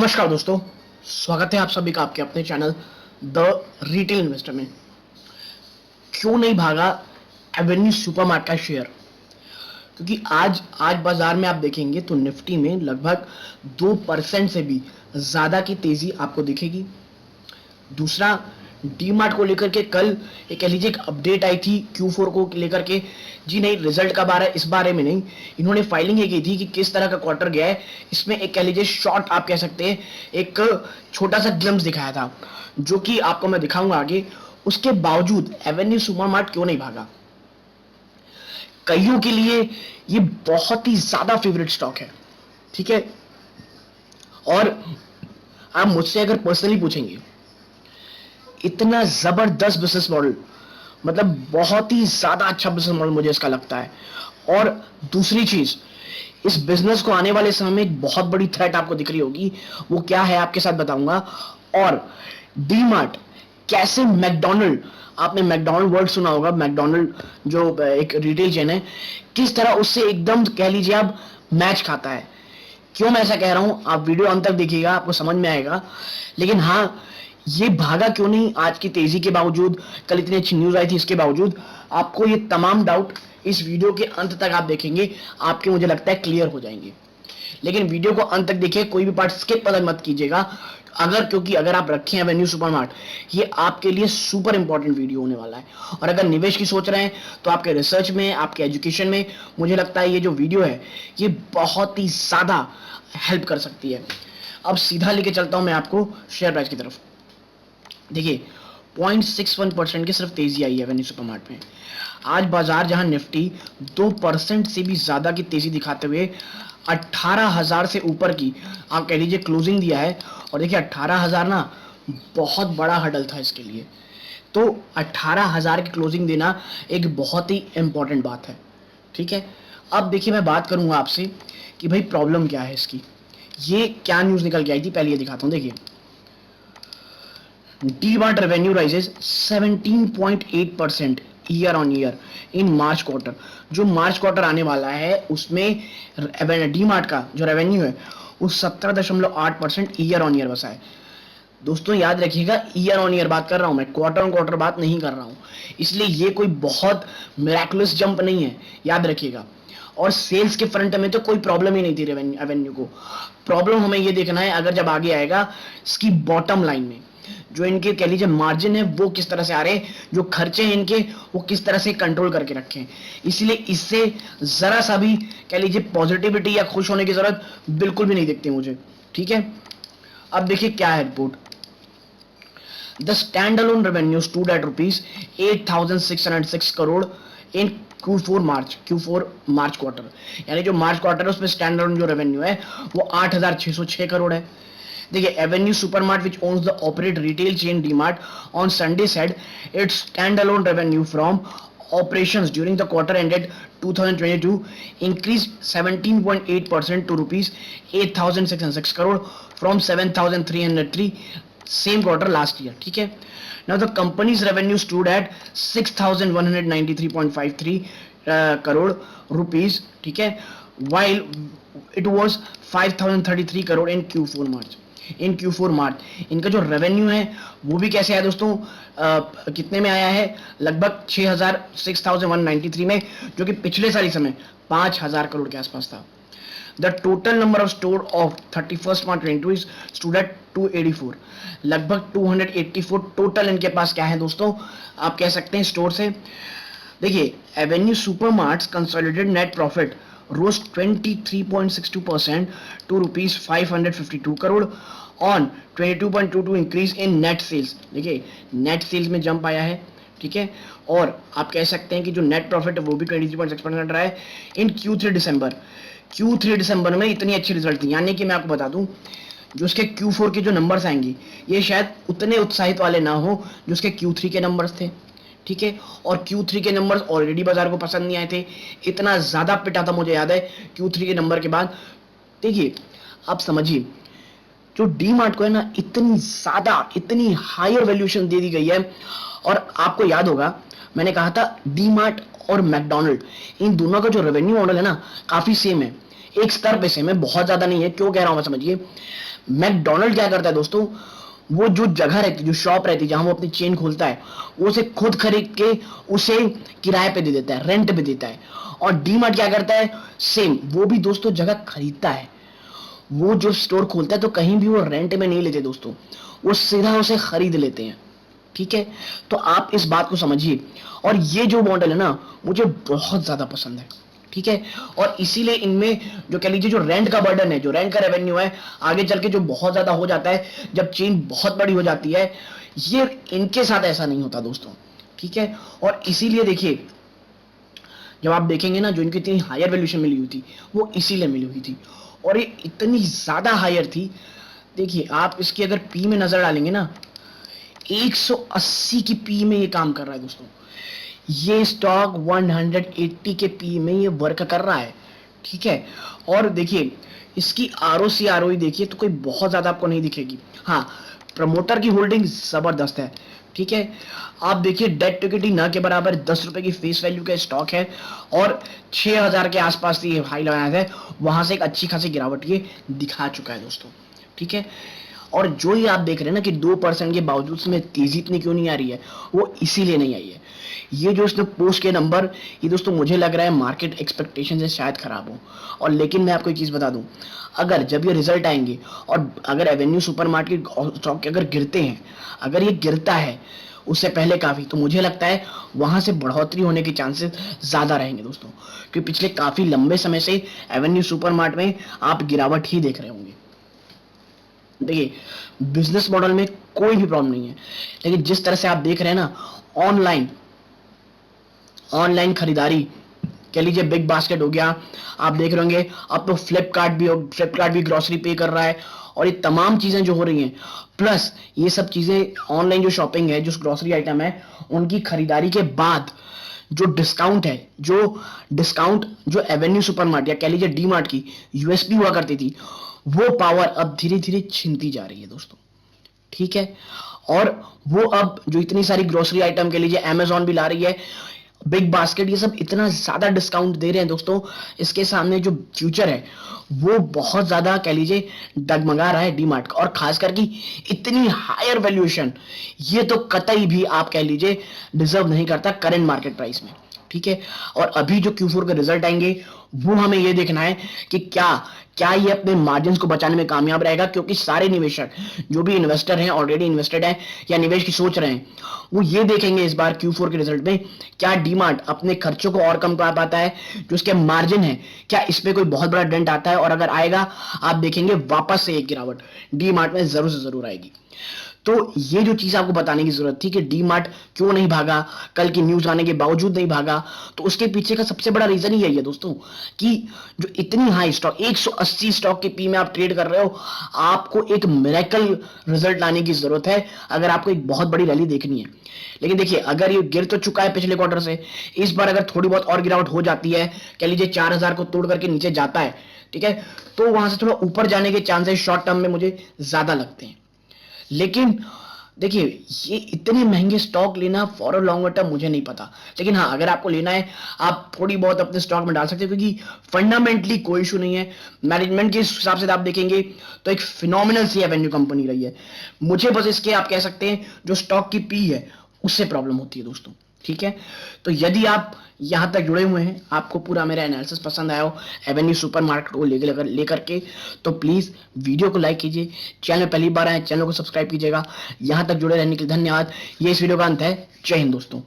नमस्कार दोस्तों, स्वागत है आप सभी का आपके अपने चैनल द रिटेल इन्वेस्टर में। क्यों नहीं भागा एवेन्यू सुपरमार्ट का शेयर? क्योंकि आज बाजार में आप देखेंगे तो निफ्टी में लगभग 2% से भी ज्यादा की तेजी आपको दिखेगी। दूसरा, डीमार्ट को लेकर के कल एक कह लीजिए एक अपडेट आई थी Q4 को लेकर के। जी नहीं, रिजल्ट कब आ रहा है इस बारे में नहीं, इन्होंने फाइलिंग ये की थी कि किस तरह का क्वार्टर गया है। इसमें एक कह लीजिए शॉर्ट आप कह सकते हैं, एक छोटा सा ग्लिम्स दिखाया था जो कि आपको मैं दिखाऊंगा आगे। उसके बावजूद एवेन्यू सुपरमार्ट क्यों नहीं भागा? कईयों के लिए ये बहुत ही ज्यादा फेवरेट स्टॉक है, ठीक है। और आप मुझसे अगर पर्सनली पूछेंगे, इतना जबरदस्त बिजनेस मॉडल, मतलब बहुत ही ज्यादा अच्छा बिजनेस मॉडल मुझे इसका लगता है। और दूसरी चीज, इस बिजनेस को आने वाले समय में एक बहुत बड़ी थ्रेट आपको दिख रही होगी, वो क्या है आपके साथ बताऊंगा। और डीमार्ट कैसे मैकडोनल्ड, आपने मैकडोनल्ड वर्ड सुना होगा, मैकडोनल्ड जो एक रिटेल चेन है, किस तरह उससे एकदम कह लीजिए आप मैच खाता है। क्यों मैं ऐसा कह रहा हूं, आप वीडियो अंत तक देखिएगा, आपको समझ में आएगा। लेकिन हाँ, ये भागा क्यों नहीं आज की तेजी के बावजूद, कल इतनी अच्छी न्यूज आई थी इसके बावजूद, आपको ये तमाम डाउट इस वीडियो के अंत तक आप देखेंगे, आपके मुझे लगता है क्लियर हो जाएंगे। लेकिन वीडियो को अंत तक देखिए, कोई भी पार्ट स्किप मत कीजिएगा। क्योंकि अगर आप रखें एवेन्यू सुपरमार्ट, ये आपके लिए सुपर इंपॉर्टेंट वीडियो होने वाला है। और अगर निवेश की सोच रहे हैं तो आपके रिसर्च में, आपके एजुकेशन में, मुझे लगता है ये जो वीडियो है ये बहुत ही ज्यादा हेल्प कर सकती है। अब सीधा लेके चलता हूं मैं आपको शेयर प्राइस की तरफ। देखिए, 0.61% की सिर्फ तेजी आई है एवेन्यू सुपरमार्ट में। आज बाजार जहां निफ्टी 2% से भी ज्यादा की तेजी दिखाते हुए 18,000 से ऊपर की आप कह लीजिए क्लोजिंग दिया है। और देखिए 18,000 ना बहुत बड़ा हडल था इसके लिए, तो 18,000 की क्लोजिंग देना एक बहुत ही इंपॉर्टेंट बात है, ठीक है। अब देखिए, मैं बात करूंगा आपसे कि भाई प्रॉब्लम क्या है इसकी, ये क्या न्यूज निकल के आई थी, पहले ये दिखाता हूं। देखिए, DMart revenue rises 17.8% year on year in March quarter. जो मार्च क्वार्टर आने वाला है उसमें डीमार्ट का जो रेवेन्यू है वो 17.8% ईयर ऑन ईयर बसा है। दोस्तों याद रखिएगा, ईयर ऑन ईयर बात कर रहा हूं मैं, क्वार्टर ऑन क्वार्टर बात नहीं कर रहा हूं, इसलिए ये कोई बहुत मिराकुलस जंप नहीं है, याद रखिएगा। और सेल्स के फ्रंट में तो कोई प्रॉब्लम ही नहीं थी रेवेन्यू को। प्रॉब्लम हमें ये देखना है अगर जब आगे आएगा इसकी बॉटम लाइन में, जो इनके कह लीजिए मार्जिन है वो किस तरह से आ रहे हैं, जो खर्चे हैं इनके वो किस तरह से कंट्रोल करके रखे हैं। इसलिए इससे जरा सा भी कह लीजिए पॉजिटिविटी या खुश होने की जरूरत बिल्कुल भी नहीं दिखती मुझे, ठीक है। अब देखिए क्या है report. The stand alone revenue stood at ₹8,606 crore in Q4 March quarter, यानी जो मार्च क्वार्टर है उसमें स्टैंड अलोन जो रेवेन्यू है वो 8,606 करोड़ है। देखिए, Avenue supermart which owns the operate retail chain DMart on Sunday said it's stand alone revenue from operations during the quarter ended 2022 increased 17.8% to rupees 8,606 crore from 7,303 same quarter last year, ठीक है। Now the company's revenue stood at 6,193.53 crore rupees, ठीक है, while it was 5,033 crore in Q4 मार्च। इनका जो revenue है वो भी कैसे आया दोस्तों, कितने में आया है, लगभग 6,193 में, जो कि पिछले साल समय 5,000 करोड़ के आसपास था। The total number of store of 31 March 2022 stood at 284, लगभग 284 टोटल इनके पास क्या है दोस्तों, आप कह सकते हैं स्टोर से। देखिए, Avenue Supermarts consolidated net profit rose 23.62% to rupees 552 crore on 22.22 increase in net sales। देखिए, नेट सेल्स में जंप आया है, ठीक है। और आप कह सकते हैं कि जो नेट प्रॉफिट है वो भी 23.6% रहा है इन Q3 दिसंबर में इतनी अच्छी रिजल्ट थी। यानी कि मैं आपको बता दूं, जो उसके Q4 के जो नंबर्स आएंगे ये शायद उतने उत्साहित वाले ना हो जो उसके Q3 के नंबर्स थे, ठीक है। और Q3 के नंबर्स ऑलरेडी बाजार को पसंद नहीं आए थे, इतना ज्यादा पिटा था मुझे याद है Q3 के नंबर के बाद। देखिए, आप समझिए, जो डीमार्ट को है ना इतनी हायर वैल्यूएशन दे दी गई है। और आपको याद होगा मैंने कहा था डीमार्ट और मैकडोनल्ड, इन दोनों का जो रेवेन्यू मॉडल है ना काफी सेम है, एक स्तर पे सेम है, बहुत ज्यादा नहीं है। क्यों कह रहा हूं मैं समझिए, मैकडोनल्ड क्या करता है दोस्तों, वो जो जगह रहती, जो शॉप रहती जहां वो अपनी चेन खोलता है, वो उसे खुद खरीद के उसे किराए पे दे देता है, रेंट पे देता है। और डीमार्ट क्या करता है, सेम, वो भी दोस्तों जगह खरीदता है। वो जो स्टोर खोलता है तो कहीं भी वो रेंट में नहीं लेते दोस्तों, वो सीधा उसे खरीद लेते हैं। ठीक है, तो आप इस बात को समझिए। और ये जो मॉडल है ना, मुझे बहुत ज्यादा पसंद है। ठीक है, और इसीलिए इनमें जो कह लीजिए जो रेंट का बर्डन है, जो रेंट का रेवेन्यू है, आगे चल के जो बहुत ज्यादा हो जाता है जब चेन बहुत बड़ी हो जाती है, ये इनके साथ ऐसा नहीं होता दोस्तों। ठीक है, और इसीलिए देखिए, जब आप देखेंगे ना, जो इनकी इतनी हायर वैल्यूएशन मिली हुई थी, वो इसीलिए मिली हुई थी, और ये इतनी ज्यादा हायर थी। देखिए आप इसकी अगर पी में नजर डालेंगे ना, 180 की पी में ये काम कर रहा है दोस्तों। ये स्टॉक 180 के पी में ये वर्क कर रहा है। ठीक है, और देखिए इसकी आरओसी आरओई देखिए तो कोई बहुत ज्यादा आपको नहीं दिखेगी। हाँ, प्रमोटर की होल्डिंग जबरदस्त है। ठीक है, आप देखिए डेट टू इक्विटी न के बराबर 10 रुपए की फेस वैल्यू का स्टॉक है, और 6000 के आसपास ये हाई लगाया है, वहां से एक अच्छी खासी गिरावट ये दिखा चुका है दोस्तों। ठीक है, और जो ये आप देख रहे हैं ना कि 2% के बावजूद में तेजी इतनी क्यों नहीं आ रही है, वो इसीलिए नहीं आई है। ये जो इसने पोस्ट के नंबर, ये दोस्तों मुझे लग रहा है मार्केट एक्सपेक्टेशन से शायद खराब हो। और लेकिन मैं आपको एक चीज बता दूं, अगर जब ये रिजल्ट आएंगे और अगर एवेन्यू सुपरमार्केट स्टॉक अगर गिरते हैं, अगर ये गिरता है उससे पहले काफी, तो मुझे लगता है वहां से बढ़ोतरी होने के चांसेस ज्यादा रहेंगे दोस्तों, क्योंकि पिछले काफी लंबे समय से एवेन्यू सुपरमार्ट में आप गिरावट ही देख रहे होंगे। देखिए बिजनेस मॉडल में कोई भी प्रॉब्लम नहीं है, लेकिन जिस तरह से आप देख रहे हैं ना, ऑनलाइन ऑनलाइन खरीदारी, कह लीजिए बिग बास्केट हो गया, आप देख रहे होंगे अब तो फ्लिपकार्ट भी ग्रोसरी पे कर रहा है, और ये तमाम चीजें जो हो रही हैं, प्लस ये सब चीजें ऑनलाइन जो शॉपिंग है, जो ग्रोसरी आइटम है, उनकी खरीदारी के बाद जो डिस्काउंट है, जो एवेन्यू सुपरमार्ट या कह लीजिए डी मार्ट की यूएसपी हुआ करती थी, वो पावर अब धीरे धीरे छिनती जा रही है दोस्तों। ठीक है, और वो अब जो इतनी सारी ग्रोसरी आइटम के लीजिए अमेजॉन भी ला रही है, बिग बास्केट, ये सब इतना ज्यादा डिस्काउंट दे रहे हैं दोस्तों, इसके सामने जो फ्यूचर है वो बहुत ज्यादा कह लीजिए डगमगा रहा है डीमार्ट का। और खास करके इतनी हायर वैल्यूएशन, ये तो कतई भी आप कह लीजिए डिजर्व नहीं करता करंट मार्केट प्राइस में। ठीक है, और अभी जो Q4 के रिजल्ट आएंगे, वो हमें ये देखना है कि क्या ये अपने मार्जिन को बचाने में कामयाब रहेगा, क्योंकि सारे निवेशक जो भी इन्वेस्टर हैं, ऑलरेडी इन्वेस्टेड हैं या निवेश की सोच रहे हैं, वो ये देखेंगे इस बार Q4 के रिजल्ट में, क्या डीमार्ट अपने खर्चों को और कम कर पाता है, जो उसके मार्जिन है क्या इसमें कोई बहुत बड़ा डेंट आता है, और अगर आएगा आप देखेंगे वापस से एक गिरावट डीमार्ट में जरूर से जरूर आएगी। तो ये जो चीज आपको बताने की जरूरत थी कि डीमार्ट क्यों नहीं भागा, कल की न्यूज आने के बावजूद नहीं भागा, तो उसके पीछे का सबसे बड़ा रीजन ही यही है दोस्तों, कि जो इतनी हाई स्टॉक 180 स्टॉक के पी में आप ट्रेड कर रहे हो, आपको एक मिरेकल रिजल्ट लाने की जरूरत है अगर आपको एक बहुत बड़ी रैली देखनी है। लेकिन देखिए अगर ये गिर तो चुका है पिछले क्वार्टर से, इस बार अगर थोड़ी बहुत और गिरावट हो जाती है, कह लीजिए 4000 को तोड़ करके नीचे जाता है, ठीक है, तो वहां से थोड़ा ऊपर जाने के चांसेस शॉर्ट टर्म में मुझे ज्यादा लगते हैं। लेकिन देखिए ये इतने महंगे स्टॉक लेना फॉर अ लॉन्गर टर्म मुझे नहीं पता, लेकिन हाँ अगर आपको लेना है आप थोड़ी बहुत अपने स्टॉक में डाल सकते हो, क्योंकि फंडामेंटली कोई इशू नहीं है। मैनेजमेंट के हिसाब से आप देखेंगे तो एक फिनोमिनल सी एवेन्यू कंपनी रही है। मुझे बस इसके आप कह सकते हैं जो स्टॉक की पी है उससे प्रॉब्लम होती है दोस्तों। ठीक है, तो यदि आप यहां तक जुड़े हुए हैं, आपको पूरा मेरा एनालिसिस पसंद आया हो एवेन्यू सुपरमार्केट को लेकर के, तो प्लीज वीडियो को लाइक कीजिए, चैनल पहली बार आए चैनल को सब्सक्राइब कीजिएगा। यहां तक जुड़े रहने के लिए धन्यवाद। ये इस वीडियो का अंत है। जय हिंद दोस्तों।